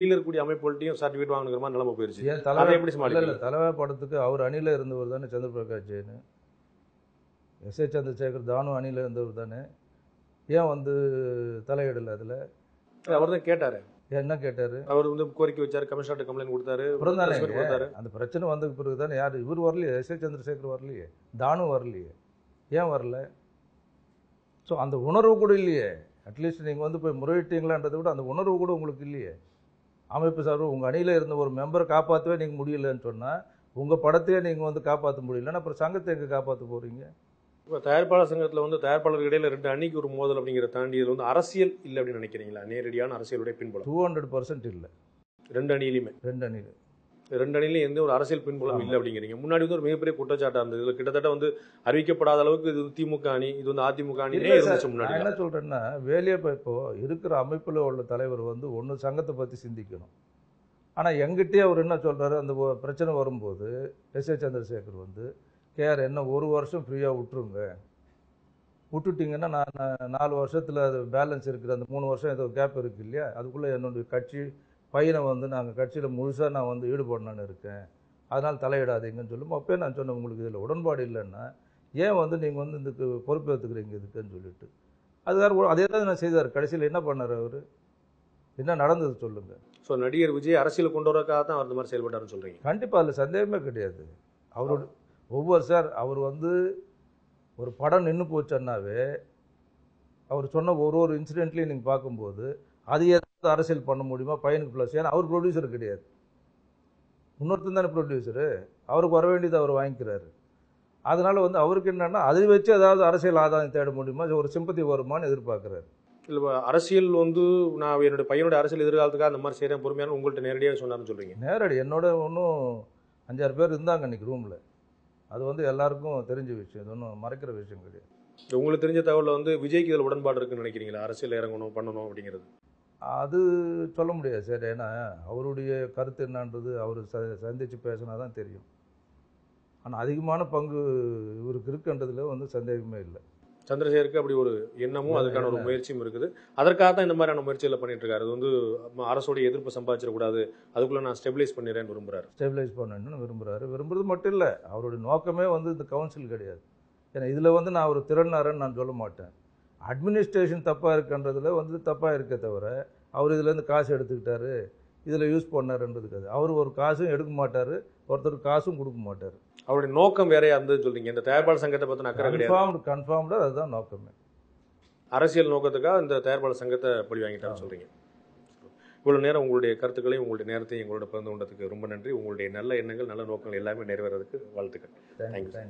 கீழ இருக்கக்கூடிய அமைப்புகள்ட்டையும் சர்டிஃபிகேட் வாங்கணுங்கிற மாதிரி நிலைமை போயிருச்சு. ஏன் அதை எப்படி இல்ல சமாளிக்கிறீங்க? தலைவா படத்துக்கு அவர் அணியில் இருந்தவர் தானே சந்திரபிரகாஷ் ஜெயின். எஸ்.ஏ. சந்திரசேகர் தானு அணியில் இருந்தவர் தானே. ஏன் வந்து தலையிடலை அதில்? அவர் தான் கேட்டாரு. என்ன கேட்டார்? அவர் வந்து கோரிக்கை வச்சாரு, கமிஷனர்ட்ட கம்ப்ளைண்ட் கொடுத்தாரு, அப்புறம் தானே கொடுத்தாரு. அந்த பிரச்சனை வந்த பிறகு தானே யார் இவர் வரலையே, எஸ்.ஏ. சந்திரசேகர் வரலையே, தானு வரலையே. ஏன் வரல? ஸோ அந்த உணர்வு கூட இல்லையே. அட்லீஸ்ட் நீங்கள் வந்து போய் முறையிட்டீங்களான்றதை விட அந்த உணர்வு கூட உங்களுக்கு இல்லையே. அமைப்பு சார்பு உங்கள் அணியில் இருந்த ஒரு மெம்பரை காப்பாற்றவே நீங்கள் முடியலன்னு சொன்னால், உங்கள் படத்தையே நீங்கள் வந்து காப்பாற்ற முடியலன்னா அப்புறம் சங்கத்தை எங்கே காப்பாற்ற போகிறீங்க? இப்போ தயாரிப்பாளர் சங்கத்தில் வந்து தயாரிப்பாளர் இடையில 2 அணிக்கு ஒரு மோதல் அப்படிங்கிற தாண்டி இதில் வந்து அரசியல் இல்லை அப்படின்னு நினைக்கிறீங்களா? நேரடியான அரசியலுடைய பின்புலம் 200% இல்லை. 2 அணியிலுமே. 2 அணியில் 2 அணியிலும் எந்த ஒரு அரசியல் பின்புலம் இல்லை அப்படிங்கிறீங்க. முன்னாடி வந்து ஒரு மிகப்பெரிய குற்றச்சாட்டாக இருந்தது. இதில் கிட்டத்தட்ட வந்து அறிவிக்கப்படாத அளவுக்கு இது திமுக அணி, இது வந்து அதிமுக அணியே இருந்துச்சு முன்னாடி. நான் என்ன சொல்கிறேன்னா, வேலையை இப்போ இருக்கிற அமைப்பில் உள்ள தலைவர் வந்து ஒன்று சங்கத்தை பற்றி சிந்திக்கணும். ஆனால் எங்கிட்டே அவர் என்ன சொல்கிறாரு, அந்த பிரச்சனை வரும்போது எஸ்.ஏ. சந்திரசேகர் வந்து கேஆர் என்ன 1 வருஷம் ஃப்ரீயாக விட்டுருங்க, விட்டுட்டிங்கன்னா நான் 4 வருஷத்தில் அது பேலன்ஸ் இருக்குது, அந்த 3 வருஷம் ஏதோ கேப் இருக்குது இல்லையா, அதுக்குள்ளே என்னுடைய கட்சி பையனை வந்து நாங்கள் கட்சியில் முழுசாக நான் வந்து ஈடுபடணுன்னு இருக்கேன், அதனால் தலையிடாதீங்கன்னு சொல்லும். அப்போயே நான் சொன்னேன், உங்களுக்கு இதில் உடன்பாடு இல்லைன்னா ஏன் வந்து நீங்கள் வந்து இதுக்கு பொறுப்பு ஏற்றுக்கிறீங்க இதுக்குன்னு சொல்லிட்டு. அதுக்காக அதே தான் நான் செய்தார். கடைசியில் என்ன பண்ணார் அவர்? என்ன நடந்தது சொல்லுங்கள். ஸோ நடிகர் விஜய் அரசியல் கொண்டு வரக்காக தான் அவர் இந்த மாதிரி செயல்பட்டாருன்னு சொல்கிறீங்க? கண்டிப்பாக அதில் சந்தேகமே கிடையாது. அவரோட அவர் வந்து ஒரு படம் நின்று போச்சன்னாவே அவர் சொன்ன ஒரு இன்சிடென்ட்லையும் நீங்கள் பார்க்கும்போது அது ஏதாவது அரசியல் பண்ண முடியுமா பையனுக்கு ப்ளஸ்? ஏன்னா அவர் ப்ரொடியூசர் கிடையாது, இன்னொருத்தன் தானே ப்ரொடியூசரு. அவருக்கு வர வேண்டியது அவர் வாங்கிக்கிறாரு. அதனால் வந்து அவருக்கு என்னென்னா அதை வச்சு ஏதாவது அரசியல் ஆதாயம் தேட முடியுமா, ஒரு சிம்பத்தி வருமானு எதிர்பார்க்குறாரு. இல்லை அரசியல் வந்து நான் என்னுடைய பையனுடைய அரசியல் எதிர்காலத்துக்காக அந்த மாதிரி செய்கிறேன் பொறுமையான உங்கள்கிட்ட நேரடியாக சொன்னார்னு சொல்கிறீங்க? நேரடி என்னோட இன்னும் 5-6 பேர் இருந்தாங்க அன்றைக்கி ரூமில். அது வந்து எல்லாருக்கும் தெரிஞ்ச விஷயம், இது ஒன்றும் மறைக்கிற விஷயம் கிடையாது. உங்களுக்கு தெரிஞ்ச தகவலில் வந்து விஜய்க்கு இதில் உடன்பாடு இருக்குன்னு நினைக்கிறீங்களா? அரசியல் இறங்கணும் பண்ணணும் அப்படிங்கிறது அது சொல்ல முடியாது சார். ஏன்னா அவருடைய கருத்து என்னன்றது அவர் சந்தித்து பேசினா தான் தெரியும். ஆனால் அதிகமான பங்கு இவருக்கு இருக்குன்றதுல வந்து சந்தேகமே இல்லை. சந்திரசேகருக்கு அப்படி ஒரு எண்ணமும் அதுக்கான ஒரு முயற்சியும் இருக்குது. அதற்காக தான் இந்த மாதிரியான முயற்சிகளை பண்ணிட்டு இருக்காரு. அது வந்து அரசோடைய எதிர்ப்பு சம்பாதிச்சிடக்கூடாது, அதுக்குள்ளே நான் ஸ்டெபிலைஸ் பண்ணிடுறேன்னு விரும்புகிறாரு. ஸ்டெபிலைஸ் பண்ணணும்னு விரும்புறது மட்டும் இல்லை, அவருடைய நோக்கமே வந்து இந்த கவுன்சில் கிடையாது. ஏன்னா இதில் வந்து நான் ஒரு திறனாரன்னு நான் சொல்ல மாட்டேன். அட்மினிஸ்ட்ரேஷன் தப்பாக இருக்குன்றதுல வந்து தப்பாக இருக்க தவிர அவர் இதுலேருந்து காசு எடுத்துக்கிட்டாரு, இதில் யூஸ் பண்ணாருன்றதுக்கு அவர் ஒரு காசும் எடுக்க மாட்டார், ஒருத்தர் காசும் கொடுக்க மாட்டார். அவருடைய நோக்கம் வேறையா இருந்தது சொல்றீங்க. இந்த தயாரிப்பாளர் சங்கத்தை பற்றின அக்கறை கிடையாது. கன்ஃபார்ம்டாக அதுதான் நோக்கமே. அரசியல் நோக்கத்துக்காக இந்த தயாரிப்பாளர் சங்கத்தை பழி வாங்கிட்டான்னு சொல்றீங்க. இவ்வளோ நேரம் உங்களுடைய கருத்துக்களையும் உங்களுடைய நேரத்தையும் எங்களோட பகிர்ந்து கொண்டதுக்கு ரொம்ப நன்றி. உங்களுடைய நல்ல எண்ணங்கள் நல்ல நோக்கங்கள் எல்லாமே நிறைவேறதுக்கு வாழ்த்துக்கள். தேங்க்யூ.